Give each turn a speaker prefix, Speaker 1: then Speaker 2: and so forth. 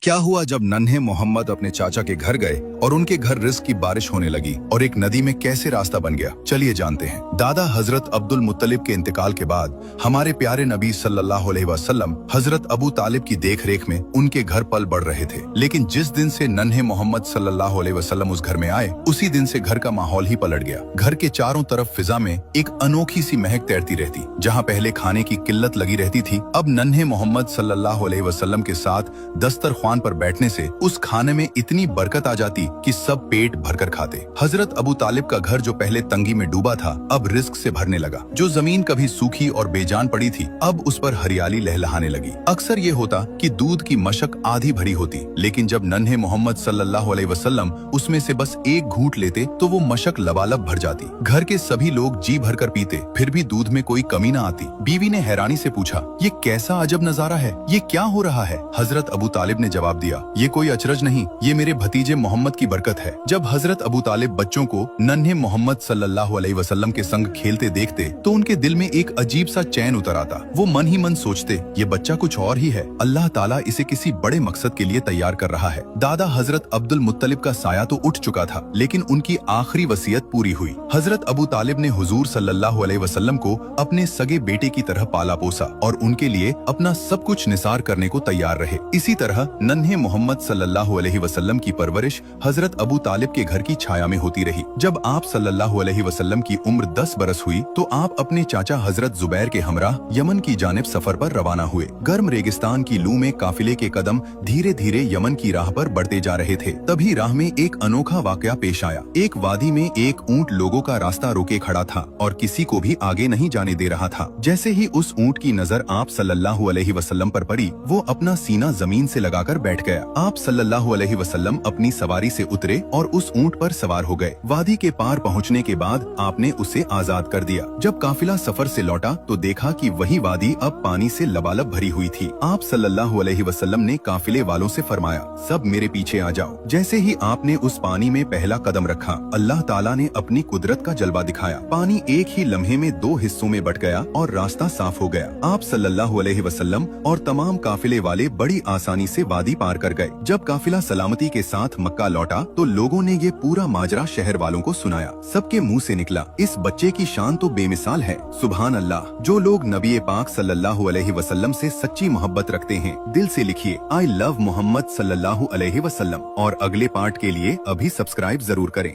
Speaker 1: क्या हुआ जब नन्हे मोहम्मद अपने चाचा के घर गए और उनके घर रिस्क की बारिश होने लगी और एक नदी में कैसे रास्ता बन गया, चलिए जानते हैं। दादा हजरत अब्दुल मुत्तलिब के इंतकाल के बाद हमारे प्यारे नबी सल्लल्लाहु अलैहि वसल्लम हजरत अबू तालिब की देखरेख में उनके घर पल बढ़ रहे थे। लेकिन जिस दिन से नन्हे मोहम्मद सल्लल्लाहु अलैहि वसल्लम उस घर में आए, उसी दिन से घर का माहौल ही पलट गया। घर के चारों तरफ फिजा में एक अनोखी सी महक तैरती रहती। जहाँ पहले खाने की किल्लत लगी रहती थी, अब नन्हे मोहम्मद सल्लल्लाहु अलैहि वसल्लम के साथ दस्तरख्वान पर बैठने से उस खाने में इतनी बरकत आ जाती कि सब पेट भरकर खाते। हजरत अबू तालिब का घर जो पहले तंगी में डूबा था, अब रिस्क से भरने लगा। जो जमीन कभी सूखी और बेजान पड़ी थी, अब उस पर हरियाली लहलहाने लगी। अक्सर ये होता कि दूध की मशक आधी भरी होती, लेकिन जब नन्हे मोहम्मद सल्लल्लाहु अलैहि वसल्लम उसमें से बस एक घूंट लेते तो वो मशक लबालब भर जाती। घर के सभी लोग जी भरकर पीते, फिर भी दूध में कोई कमी न आती। बीवी ने हैरानी से पूछा, ये कैसा अजब नजारा है, ये क्या हो रहा है? हजरत अबू तालिब ने जवाब दिया, ये कोई अचरज नहीं, ये मेरे भतीजे मोहम्मद की बरकत है। जब हजरत अबू तालिब बच्चों को नन्हे मोहम्मद सल्लल्लाहु अलैहि वसल्लम के संग खेलते देखते तो उनके दिल में एक अजीब सा चैन उतर आता। वो मन ही मन सोचते, ये बच्चा कुछ और ही है, अल्लाह ताला इसे किसी बड़े मकसद के लिए तैयार कर रहा है। दादा हजरत अब्दुल मुत्तलिब का साया तो उठ चुका था, लेकिन उनकी आखिरी वसीयत पूरी हुई। हजरत अबू तालिब ने हुजूर सल्लल्लाहु अलैहि वसल्लम को अपने सगे बेटे की तरह पाला पोसा और उनके लिए अपना सब कुछ निसार करने को तैयार रहे। इसी तरह नन्हे मोहम्मद सल्लल्लाहु अलैहि वसल्लम की परवरिश हजरत अबू तालिब के घर की छाया में होती रही। जब आप सल्लल्लाहु अलैहि वसल्लम की उम्र 10 बरस हुई तो आप अपने चाचा हजरत जुबैर के हमराह यमन की जानिब सफर पर रवाना हुए। गर्म रेगिस्तान की लू में काफिले के कदम धीरे धीरे यमन की राह पर बढ़ते जा रहे थे। तभी राह में एक अनोखा वाकया पेश आया। एक वादी में एक ऊंट लोगों का रास्ता रोके खड़ा था और किसी को भी आगे नहीं जाने दे रहा था। जैसे ही उस ऊंट की नजर आप सल्लल्लाहु अलैहि वसल्लम पर पड़ी, वो अपना सीना जमीन से लगाकर बैठ गया। आप सल्लल्लाहु अलैहि वसल्लम अपनी सवारी से उतरे और उस ऊंट पर सवार हो गए। वादी के पार पहुंचने के बाद आपने उसे आजाद कर दिया। जब काफिला सफर से लौटा तो देखा कि वही वादी अब पानी से लबालब भरी हुई थी। आप सल्लल्लाहु अलैहि वसल्लम ने काफिले वालों से फरमाया, सब मेरे पीछे आ जाओ। जैसे ही आपने उस पानी में पहला कदम रखा, अल्लाह ताला ने अपनी कुदरत का जलवा दिखाया। पानी एक ही लम्हे में 2 हिस्सों में बट गया और रास्ता साफ हो गया। आप सल्लल्लाहु अलैहि वसल्लम और तमाम काफिले वाले बड़ी आसानी से वादी पार कर गए। जब काफिला सलामती के साथ मक्का लौटा तो लोगों ने ये पूरा माजरा शहर वालों को सुनाया। सबके मुंह से निकला, इस बच्चे की शान तो बेमिसाल है, सुभान अल्लाह। जो लोग नबी पाक सल्लल्लाहु अलैहि वसल्लम से सच्ची मोहब्बत रखते हैं, दिल से लिखिए, आई लव मोहम्मद सल्लल्लाहु अलैहि वसल्लम। और अगले पार्ट के लिए अभी सब्सक्राइब जरूर करें।